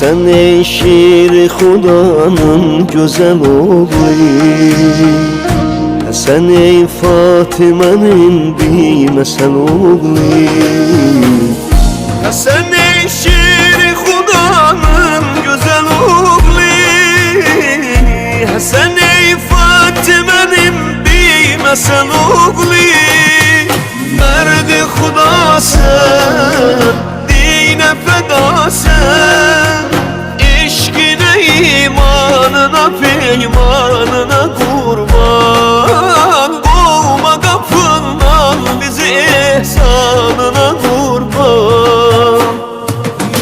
Sen ey şir Xudanın güzel oğlu, sen ey Fatime'nin bilmesen oğlu. Sen ey şir Xudanın güzel oğlu, sen ey Fatime'nin bilmesen oğlu. Merdi Xuda sen, dine feda sen, İşkine imanına peymanına kurban. Kovma kapından bizi ihsanına kurban.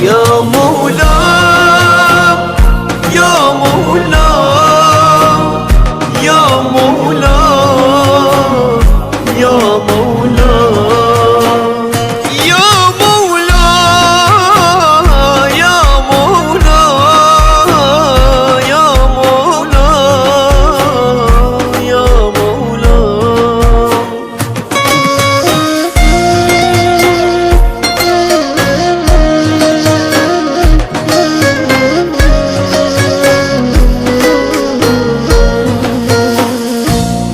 Ya Mevlam, Ya Mevlam, Ya Mevlam, Ya Mevlam.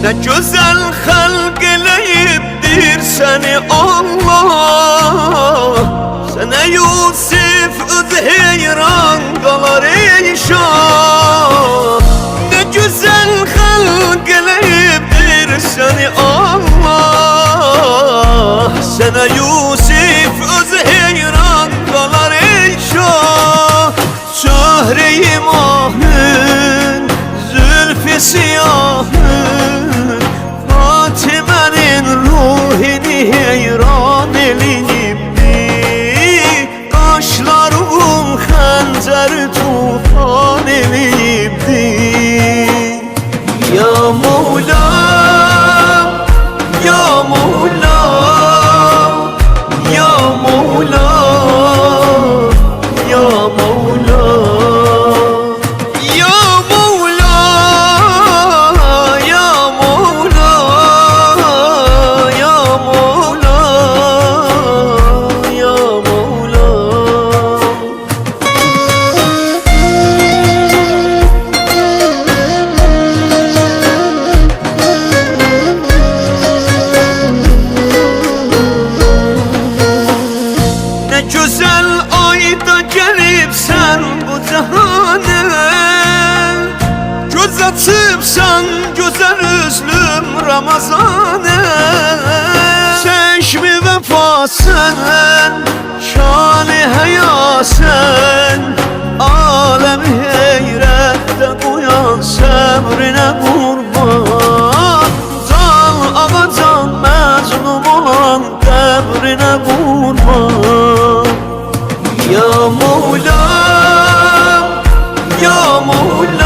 Ne güzel halk eleyiptir seni Allah. Sene Yusuf öz heyran kalar ey şah. Ne güzel halk eleyiptir seni Allah. Sene Yusuf öz heyran kalar ey şah. Şahre-i mahın zülfü siyahın, Fatime'nin ruhini heyran eleyipti. Kaşlarım xəncər tufan eleyipti. Ya Mevlam, Ya Mevlam, Ya Mevlam, Ya Mevlam. Güzel ayda gelipsen bu cahane, göz açıpsan güzel üzlüm Ramazane. Çeşmi vefa sen, şan-ı həya sen, alemi heyrette koyan səbrinə qurban. Can ağacan məcnun olan qəbrinə qurban. Ya Mevlam, Ya Mevlam.